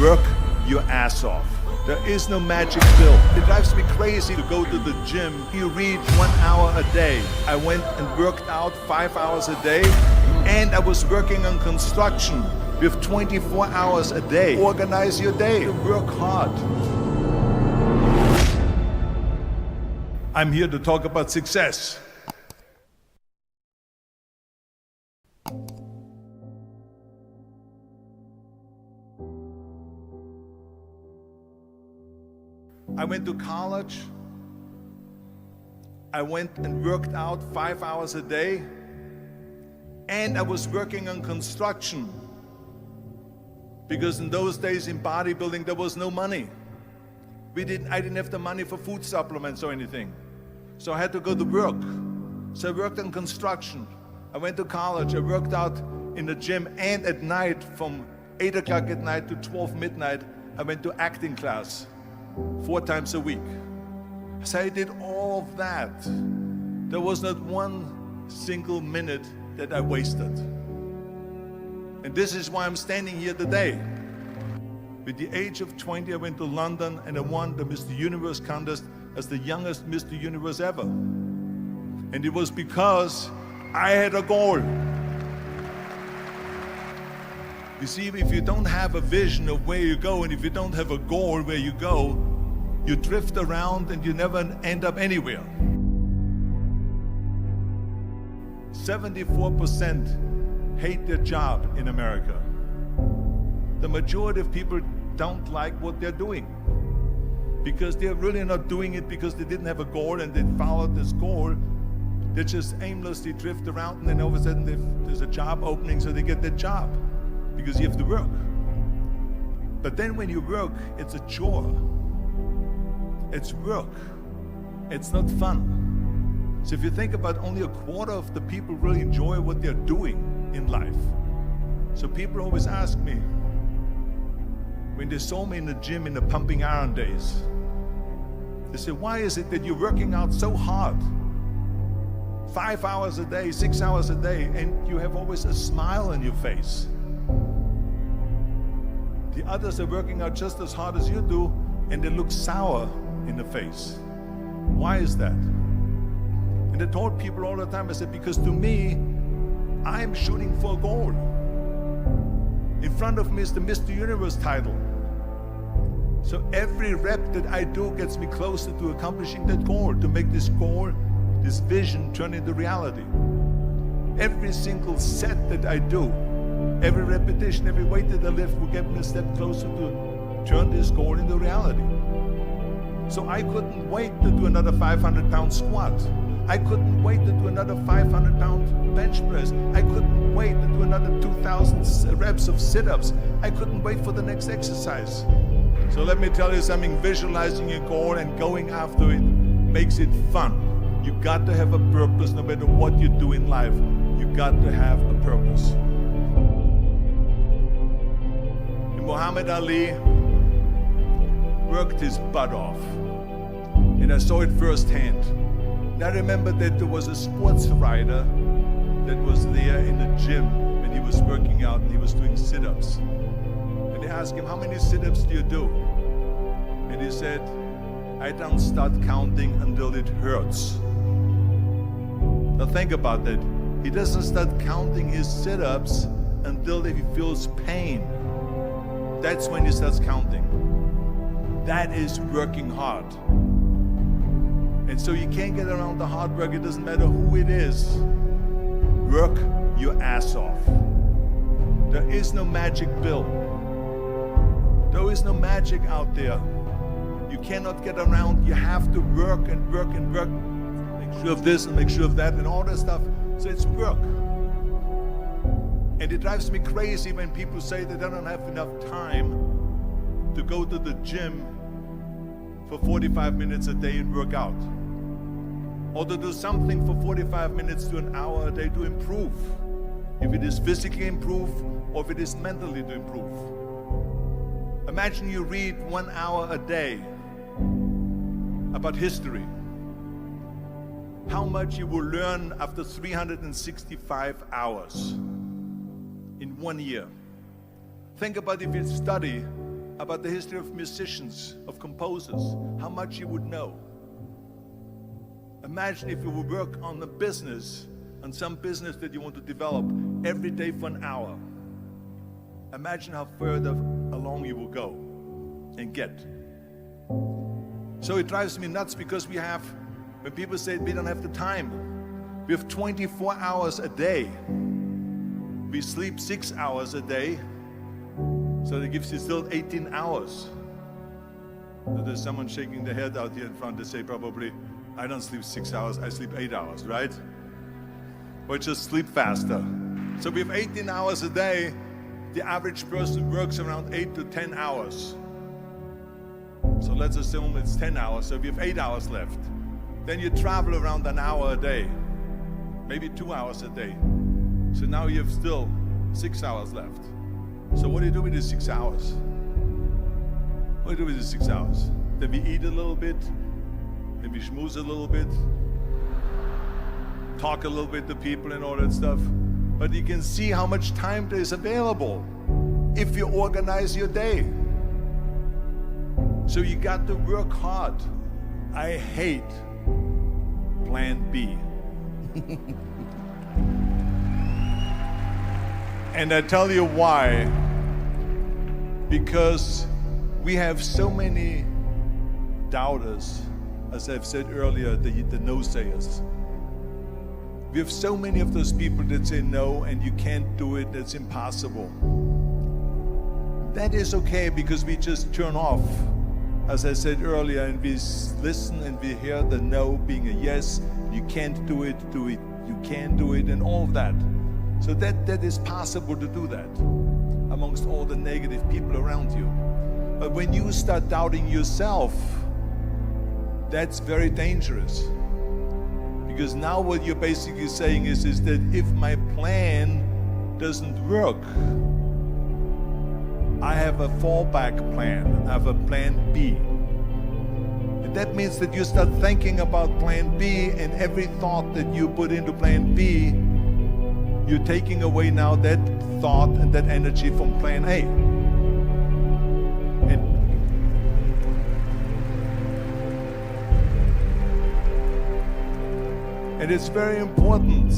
work your ass off. There is no magic pill. It drives me crazy to go to the gym. You read 1 hour a day. I went and worked out 5 hours a day, and I was working on construction with 24 hours a day. Organize your day. Work hard. I'm here to talk about success. I went to college. I went and worked out 5 hours a day, and I was working on construction because in those days in bodybuilding there was no money. I didn't have the money for food supplements or anything, so I had to go to work. So I worked on construction. I went to college. I worked out in the gym, and at night from 8 o'clock at night to 12 midnight I went to acting class 4 times a week. So I did all of that. There was not one single minute that I wasted. And this is why I'm standing here today. With the age of 20, I went to London and I won the Mr. Universe contest as the youngest Mr. Universe ever. And it was because I had a goal. You see, if you don't have a vision of where you go, and if you don't have a goal where you go, you drift around and you never end up anywhere. 74% hate their job in America. The majority of people don't like what they're doing because they're really not doing it because they didn't have a goal and they followed this goal. They just aimlessly drift around, and then all of a sudden there's a job opening, so they get that job because you have to work. But then when you work, it's a chore. It's work. It's not fun. So if you think about, only a quarter of the people really enjoy what they're doing in life. So people always ask me, when they saw me in the gym in the pumping iron days, they say, why is it that you're working out so hard? 5 hours a day, 6 hours a day, and you have always a smile on your face. The others are working out just as hard as you do, and they look sour in the face. Why is that? And I told people all the time, I said, because to me, I'm shooting for a goal. In front of me is the Mr. Universe title. So every rep that I do gets me closer to accomplishing that goal, to make this goal, this vision, turn into reality. Every single set that I do, every repetition, every weight that I lift will get me a step closer to turn this goal into reality. So I couldn't wait to do another 500-pound squat. I couldn't wait to do another 500-pound bench press. I couldn't wait to do another 2,000 reps of sit-ups. I couldn't wait for the next exercise. So let me tell you something, visualizing your goal and going after it makes it fun. You got to have a purpose no matter what you do in life. You got to have a purpose. And Muhammad Ali worked his butt off, and I saw it firsthand. And I remember that there was a sports writer that was there in the gym when he was working out and he was doing sit-ups. And they asked him, how many sit-ups do you do? And he said, I don't start counting until it hurts. Now think about that. He doesn't start counting his sit-ups until he feels pain. That's when he starts counting. That is working hard. And so you can't get around the hard work. It doesn't matter who it is. Work your ass off. There is no magic pill. There is no magic out there. You cannot get around. You have to work and work and work. Make sure of this and make sure of that and all that stuff. So it's work. And it drives me crazy when people say that they don't have enough time to go to the gym for 45 minutes a day and work out. Or to do something for 45 minutes to an hour a day to improve. If it is physically improve or if it is mentally to improve. Imagine you read 1 hour a day about history. How much you will learn after 365 hours in 1 year. Think about if you study about the history of musicians, of composers, how much you would know. Imagine if you would work on a business, on some business that you want to develop every day for an hour. Imagine how further along you will go and get. So it drives me nuts because when people say we don't have the time, we have 24 hours a day. We sleep 6 hours a day, so that gives you still 18 hours. So there's someone shaking their head out here in front to say probably, I don't sleep 6 hours, I sleep 8 hours, right? Or just sleep faster. So we have 18 hours a day. The average person works around 8 to 10 hours. So let's assume it's 10 hours, so we have 8 hours left. Then you travel around an hour a day, maybe 2 hours a day. So now you have still 6 hours left. So what do you do with these 6 hours? What do you do with these 6 hours? Then we eat a little bit, then we schmooze a little bit, talk a little bit to people and all that stuff. But you can see how much time there is available if you organize your day. So you got to work hard. I hate plan B. And I tell you why. Because we have so many doubters, as I've said earlier, the no-sayers. We have so many of those people that say no and you can't do it, it's impossible. That is okay because we just turn off, as I said earlier, and we listen and we hear the no being a yes. You can't do it, you can do it, and all of that. So that is possible to do that amongst all the negative people around you. But when you start doubting yourself, that's very dangerous. Because now what you're basically saying is that if my plan doesn't work, I have a fallback plan, I have a plan B. And that means that you start thinking about plan B, and every thought that you put into plan B, you're taking away now that thought and that energy from plan A. And it's very important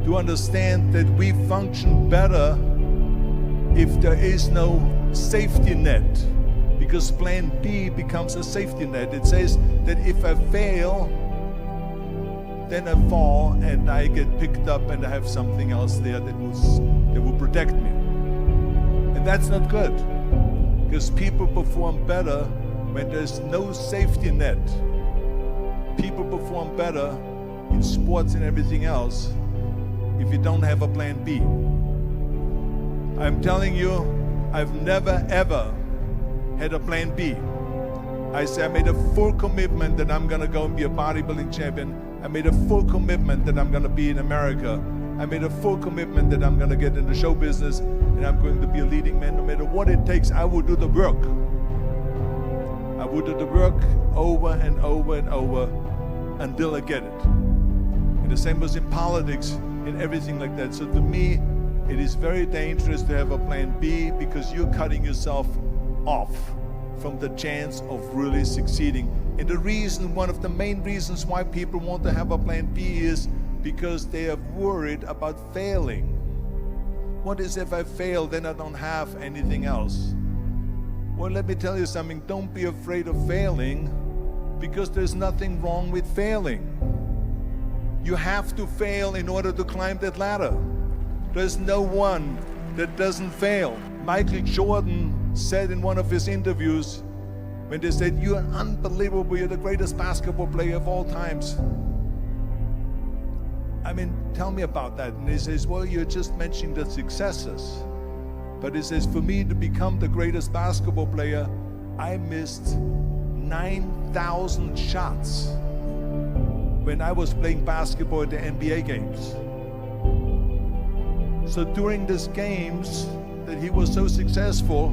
to understand that we function better if there is no safety net, because plan B becomes a safety net. It says that if I fail, then I fall and I get picked up and I have something else there that will protect me. And that's not good, because people perform better when there's no safety net. People perform better in sports and everything else if you don't have a plan B. I'm telling you, I've never ever had a plan B. I made a full commitment that I'm gonna go and be a bodybuilding champion. I made a full commitment that I'm gonna be in America. I made a full commitment that I'm gonna get in the show business and I'm going to be a leading man. No matter what it takes, I will do the work. I will do the work over and over and over until I get it. And the same was in politics and everything like that. So to me, it is very dangerous to have a plan B, because you're cutting yourself off from the chance of really succeeding. And the reason, one of the main reasons why people want to have a plan B is because they are worried about failing. What is if I fail, then I don't have anything else? Well, let me tell you something, don't be afraid of failing, because there's nothing wrong with failing. You have to fail in order to climb that ladder. There's no one that doesn't fail. Michael Jordan said in one of his interviews, when they said, "You're unbelievable, you're the greatest basketball player of all times." I mean, tell me about that. And he says, well, you're just mentioning the successes. But he says, for me to become the greatest basketball player, I missed 9,000 shots when I was playing basketball at the NBA games. So during these games that he was so successful,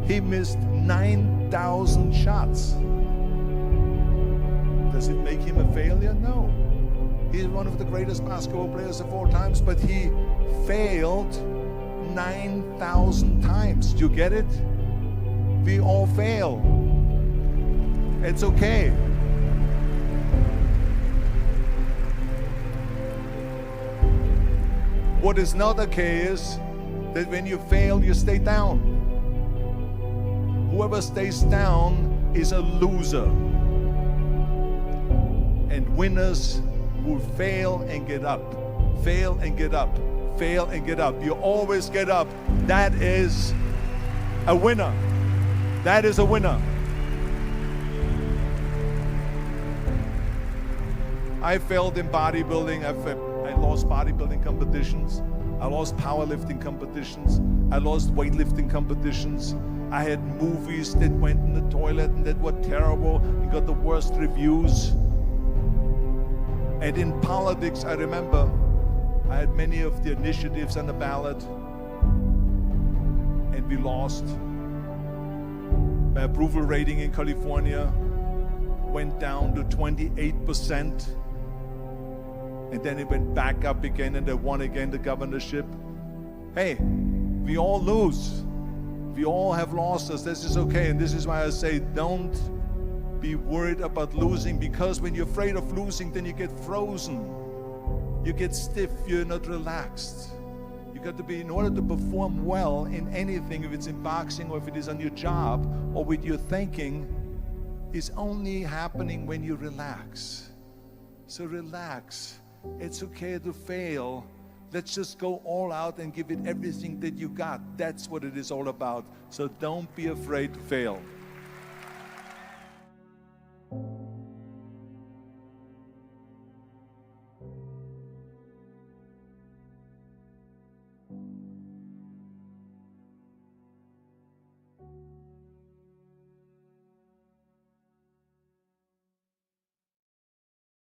he missed 9,000 shots. Does it make him a failure? No. He's one of the greatest basketball players of all times, but he failed 9,000 times. Do you get it? We all fail. It's okay. What is not okay is that when you fail, you stay down. Whoever stays down is a loser. And winners will fail and get up, fail and get up, fail and get up. You always get up. That is a winner. That is a winner. I failed in bodybuilding. I lost bodybuilding competitions. I lost powerlifting competitions. I lost weightlifting competitions. I had movies that went in the toilet and that were terrible and got the worst reviews. And in politics, I remember I had many of the initiatives on the ballot, and we lost. My approval rating in California went down to 28%. And then it went back up again, and they won again the governorship. Hey, we all lose. We all have losses. This is okay. And this is why I say don't be worried about losing, because when you're afraid of losing, then you get frozen. You get stiff. You're not relaxed. You got to be, in order to perform well in anything, if it's in boxing or if it is on your job or with your thinking, is only happening when you relax. So relax. It's okay to fail. Let's just go all out and give it everything that you got. That's what it is all about. So don't be afraid to fail.